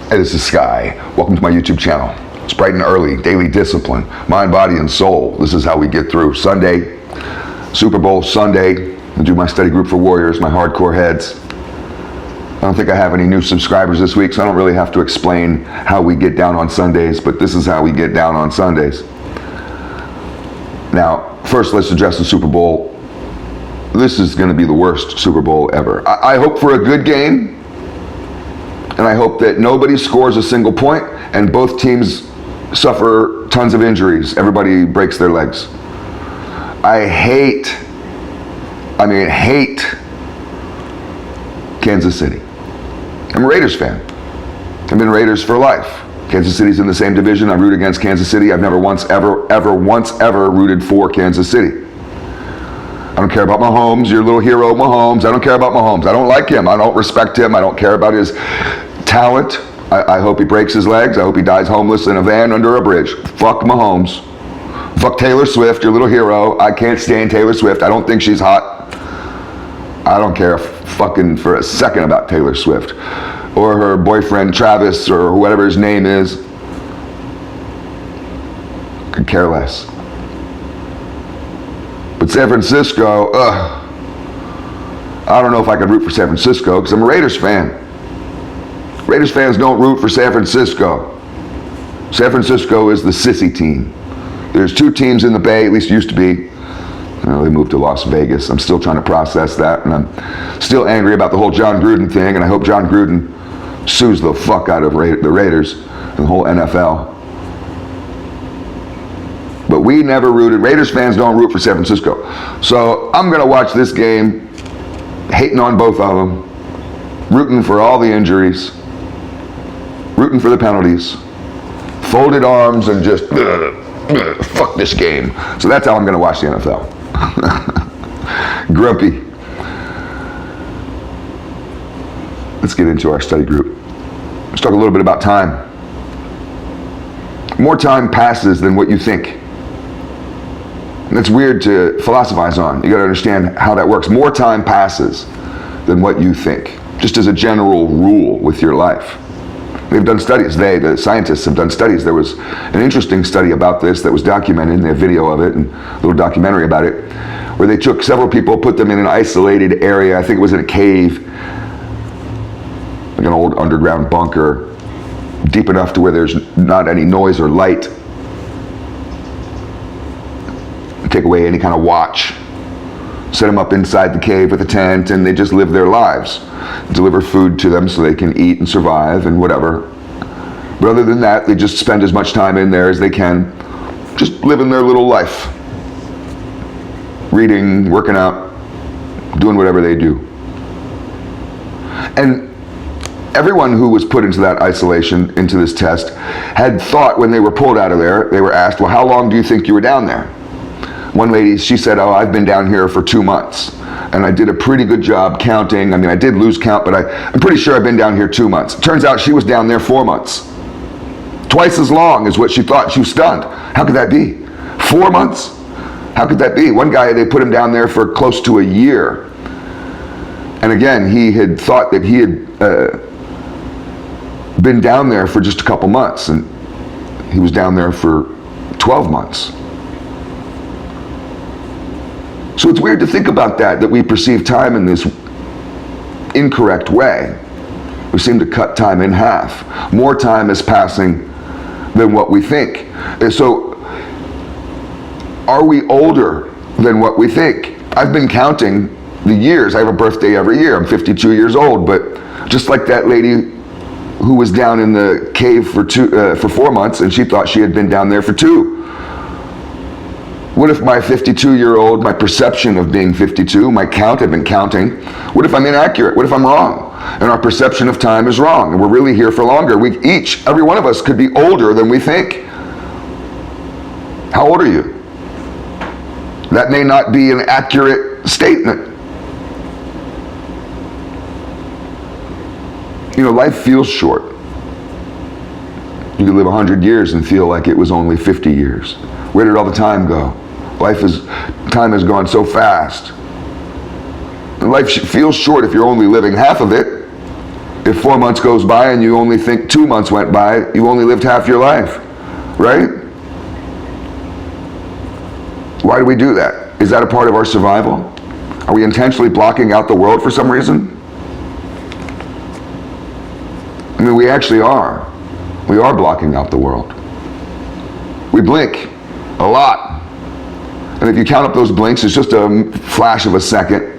Hey, this is Sky. Welcome to my YouTube channel. It's bright and early, daily discipline, mind, body, and soul. This is how we get through Sunday, Super Bowl Sunday. I do my study group for warriors, my hardcore heads. I don't think I have any new subscribers this week, so I don't really have to explain how we get down on Sundays, but this is how we get down on Sundays. Now, first let's address the Super Bowl. This is going to be the worst Super Bowl ever. I hope for a good game. And I hope that nobody scores a single point and both teams suffer tons of injuries. Everybody breaks their legs. I hate Kansas City. I'm a Raiders fan. I've been Raiders for life. Kansas City's in the same division. I root against Kansas City. I've never once ever rooted for Kansas City. I don't care about Mahomes, your little hero Mahomes. I don't care about Mahomes. I don't like him. I don't respect him. I don't care about his talent. I hope he breaks his legs. I hope he dies homeless in a van under a bridge. Fuck Mahomes. Fuck Taylor Swift, your little hero. I can't stand Taylor Swift. I don't think she's hot. I don't care fucking for a second about Taylor Swift or her boyfriend Travis or whatever his name is. Could care less. But San Francisco, I don't know if I could root for San Francisco because I'm a Raiders fan. Raiders fans don't root for San Francisco. San Francisco is the sissy team. There's two teams in the Bay, at least used to be. They moved to Las Vegas. I'm still trying to process that, and I'm still angry about the whole John Gruden thing, and I hope John Gruden sues the fuck out of the Raiders and the whole NFL. But we never rooted. Raiders fans don't root for San Francisco. So I'm going to watch this game, hating on both of them, rooting for all the injuries, rooting for the penalties, folded arms, and just fuck this game. So that's how I'm going to watch the NFL. Grumpy. Let's get into our study group. Let's talk a little bit about time. More time passes than what you think. And that's weird to philosophize on. You got to understand how that works. More time passes than what you think, just as a general rule with your life. They've done studies. The scientists have done studies. There was an interesting study about this that was documented. They have video of it and a little documentary about it, where they took several people, put them in an isolated area. I think it was in a cave, like an old underground bunker, deep enough to where there's not any noise or light. Take away any kind of watch, set them up inside the cave with a tent, and they just live their lives. Deliver food to them so they can eat and survive and whatever. But other than that, they just spend as much time in there as they can, just living their little life. Reading, working out, doing whatever they do. And everyone who was put into that isolation, into this test, had thought when they were pulled out of there, they were asked, well, how long do you think you were down there? One lady, she said, oh, I've been down here for 2 months. And I did a pretty good job counting. I mean, I did lose count, but I'm pretty sure I've been down here 2 months. Turns out she was down there 4 months. Twice as long as what she thought. She was stunned. How could that be? 4 months? How could that be? One guy, they put him down there for close to a year. And again, he had thought that he had been down there for just a couple months. And he was down there for 12 months. So it's weird to think about that we perceive time in this incorrect way. We seem to cut time in half. More time is passing than what we think. And so, are we older than what we think? I've been counting the years. I have a birthday every year. I'm 52 years old, but just like that lady who was down in the cave for 4 months, and she thought she had been down there for 2. What if my 52-year-old, my perception of being 52, my count, I've been counting, what if I'm inaccurate? What if I'm wrong? And our perception of time is wrong, and we're really here for longer. Every one of us could be older than we think. How old are you? That may not be an accurate statement. You know, life feels short. You could live 100 years and feel like it was only 50 years. Where did all the time go? Time has gone so fast. And life feels short if you're only living half of it. If 4 months goes by and you only think 2 months went by, you only lived half your life, right? Why do we do that? Is that a part of our survival? Are we intentionally blocking out the world for some reason? I mean, we actually are. We are blocking out the world. We blink a lot. And if you count up those blinks, it's just a flash of a second.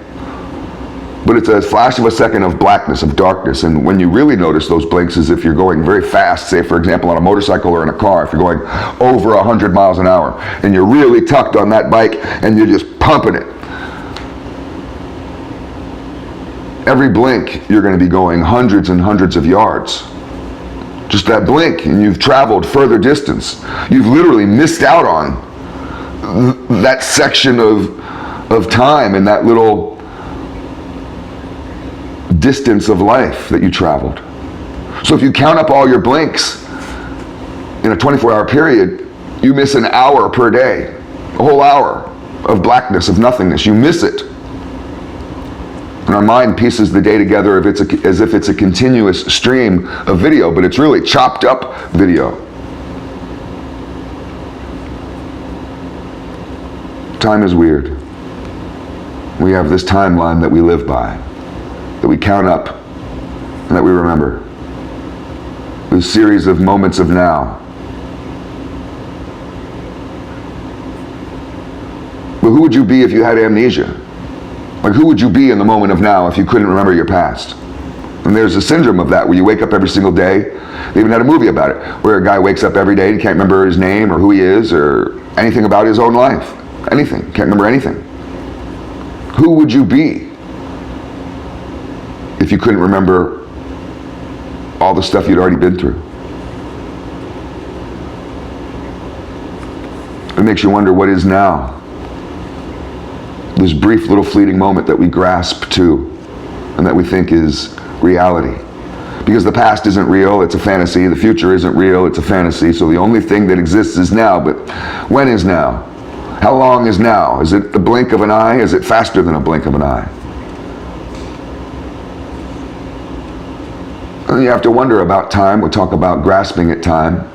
But it's a flash of a second of blackness, of darkness. And when you really notice those blinks is if you're going very fast, say for example on a motorcycle or in a car, if you're going over 100 miles an hour and you're really tucked on that bike and you're just pumping it. Every blink you're going to be going hundreds and hundreds of yards. Just that blink and you've traveled further distance. You've literally missed out on that section of time and that little distance of life that you traveled. So if you count up all your blinks in a 24-hour period, you miss an hour per day, a whole hour of blackness, of nothingness. You miss it. And our mind pieces the day together as if it's a continuous stream of video, but it's really chopped up video. Time is weird. We have this timeline that we live by, that we count up and that we remember. This series of moments of now. But who would you be if you had amnesia? Like, who would you be in the moment of now if you couldn't remember your past? And there's a syndrome of that where you wake up every single day. They even had a movie about it, where a guy wakes up every day and he can't remember his name or who he is or anything about his own life. Anything. Can't remember anything. Who would you be if you couldn't remember all the stuff you'd already been through? It makes you wonder what is now. This brief little fleeting moment that we grasp to and that we think is reality. Because the past isn't real, it's a fantasy. The future isn't real, it's a fantasy. So the only thing that exists is now. But when is now? How long is now? Is it the blink of an eye? Is it faster than a blink of an eye? And you have to wonder about time. We talk about grasping at time.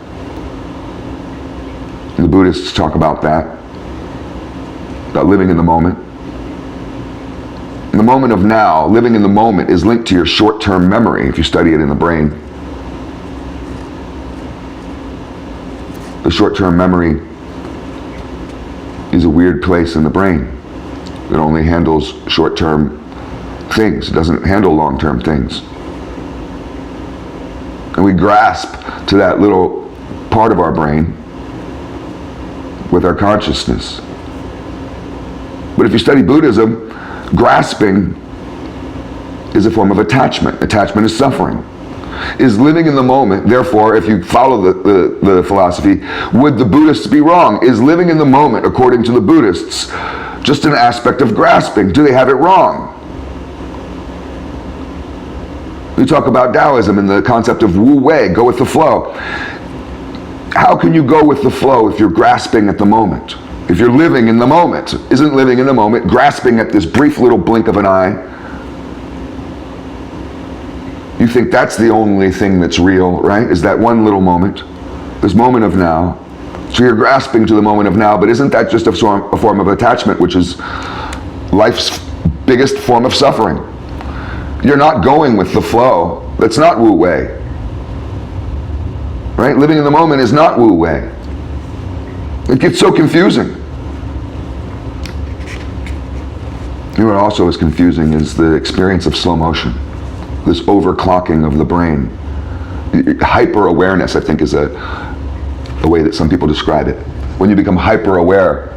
The Buddhists talk about that, about living in the moment. In the moment of now, living in the moment is linked to your short-term memory if you study it in the brain. The short-term memory is a weird place in the brain. It only handles short-term things. It doesn't handle long-term things. And we grasp to that little part of our brain with our consciousness. But if you study Buddhism, grasping is a form of attachment. Attachment is suffering. Is living in the moment. Therefore, if you follow the philosophy, would the Buddhists be wrong? Is living in the moment, according to the Buddhists, just an aspect of grasping? Do they have it wrong? We talk about Taoism and the concept of Wu Wei, go with the flow. How can you go with the flow if you're grasping at the moment? If you're living in the moment? Isn't living in the moment grasping at this brief little blink of an eye? You think that's the only thing that's real, right? Is that one little moment, this moment of now. So you're grasping to the moment of now, but isn't that just a form of attachment, which is life's biggest form of suffering? You're not going with the flow. That's not Wu Wei. Right? Living in the moment is not Wu Wei. It gets so confusing. You know what also is confusing is the experience of slow motion. This overclocking of the brain. Hyper-awareness, I think, is a way that some people describe it. When you become hyper-aware,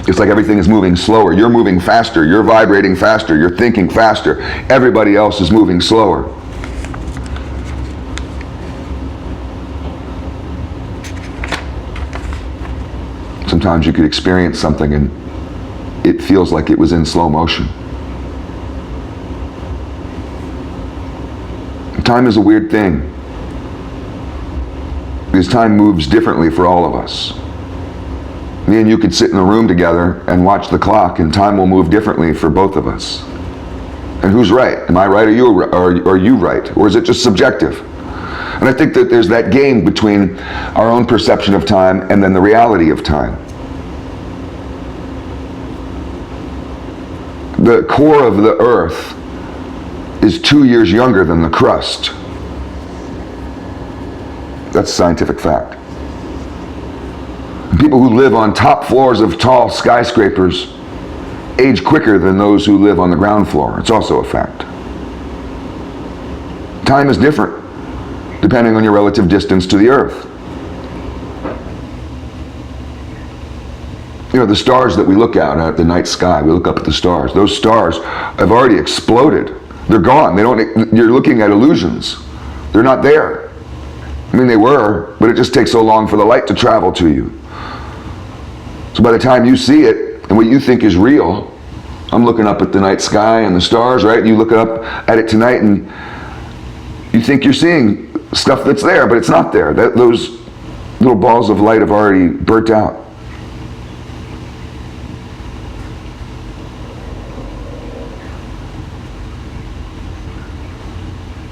it's like everything is moving slower. You're moving faster, you're vibrating faster, you're thinking faster. Everybody else is moving slower. Sometimes you could experience something and it feels like it was in slow motion. Time is a weird thing, because time moves differently for all of us. Me and you could sit in a room together and watch the clock, and time will move differently for both of us. And who's right? Am I right, or you right? Or is it just subjective? And I think that there's that game between our own perception of time and then the reality of time. The core of the earth is 2 years younger than the crust. That's a scientific fact. People who live on top floors of tall skyscrapers age quicker than those who live on the ground floor. It's also a fact. Time is different depending on your relative distance to the earth. You know, the stars that we look at the night sky, we look up at the stars. Those stars have already exploded. They're gone. You're looking at illusions. They're not there. I mean, they were, but it just takes so long for the light to travel to you. So by the time you see it, and what you think is real, I'm looking up at the night sky and the stars, right? You look up at it tonight and you think you're seeing stuff that's there, but it's not there. Those little balls of light have already burnt out.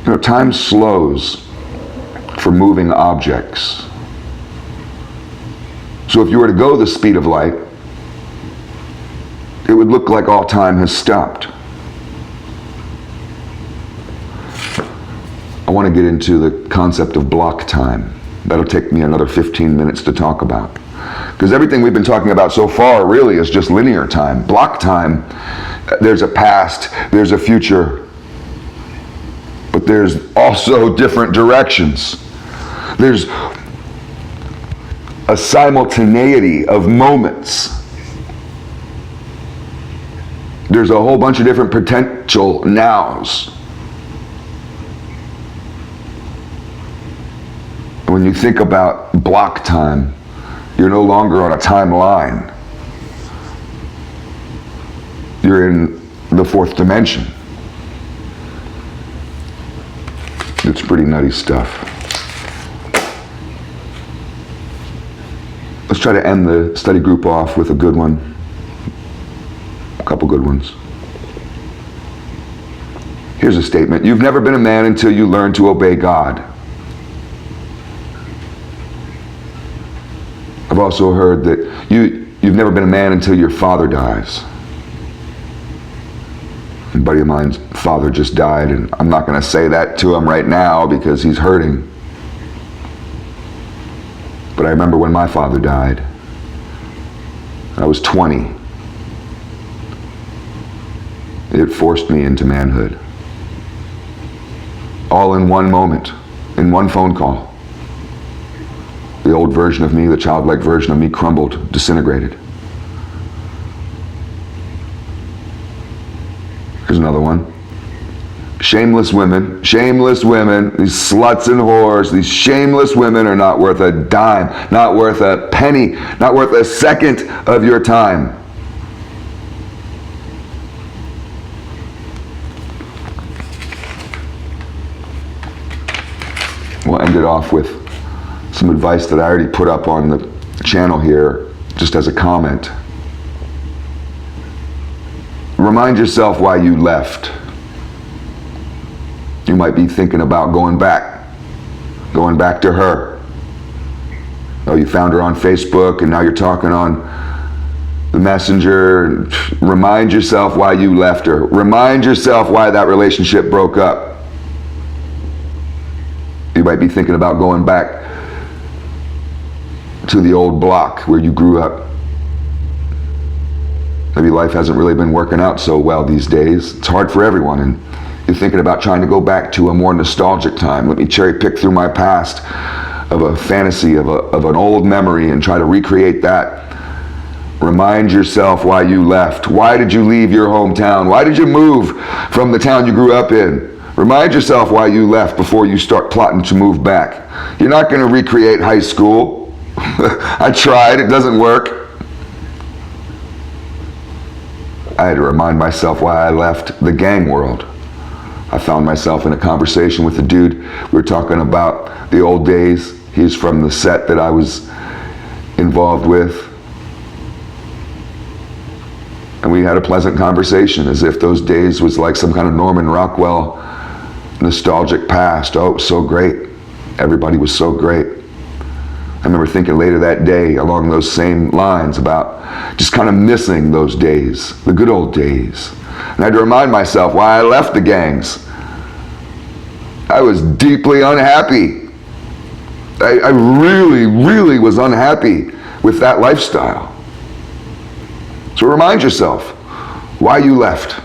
You know, time slows for moving objects. So if you were to go the speed of light, it would look like all time has stopped. I want to get into the concept of block time. That'll take me another 15 minutes to talk about. Because everything we've been talking about so far really is just linear time. Block time, there's a past, there's a future, but there's also different directions. There's a simultaneity of moments. There's a whole bunch of different potential nows. When you think about block time, you're no longer on a timeline. You're in the fourth dimension. It's pretty nutty stuff. Let's try to end the study group off with a good one. A couple good ones. Here's a statement. You've never been a man until you learn to obey God. I've also heard that you've never been a man until your father dies. A buddy of mine's father just died, and I'm not going to say that to him right now because he's hurting. But I remember when my father died. I was 20. It forced me into manhood. All in one moment, in one phone call. The old version of me, the childlike version of me crumbled, disintegrated. Here's another one. Shameless women, these sluts and whores, these shameless women are not worth a dime, not worth a penny, not worth a second of your time. We'll end it off with some advice that I already put up on the channel here, just as a comment. Remind yourself why you left. You might be thinking about going back to her. Oh, you found her on Facebook and now you're talking on the messenger. Remind yourself why you left her. Remind yourself why that relationship broke up. You might be thinking about going back to the old block where you grew up. Maybe life hasn't really been working out so well these days. It's hard for everyone, and you're thinking about trying to go back to a more nostalgic time. Let me cherry pick through my past of a fantasy, of an old memory, and try to recreate that. Remind yourself why you left. Why did you leave your hometown? Why did you move from the town you grew up in? Remind yourself why you left before you start plotting to move back. You're not going to recreate high school. I tried, it doesn't work. I had to remind myself why I left the gang world. I found myself in a conversation with a dude. We were talking about the old days. He's from the set that I was involved with. And we had a pleasant conversation, as if those days was like some kind of Norman Rockwell nostalgic past. Oh, it was so great. Everybody was so great. I remember thinking later that day along those same lines about just kind of missing those days, the good old days. And I had to remind myself why I left the gangs. I was deeply unhappy. I really, really was unhappy with that lifestyle. So remind yourself why you left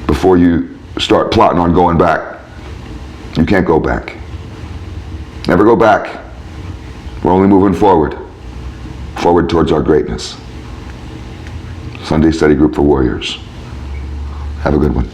before you start plotting on going back. You can't go back. Never go back. We're only moving forward towards our greatness. Sunday Study Group for Warriors. Have a good one.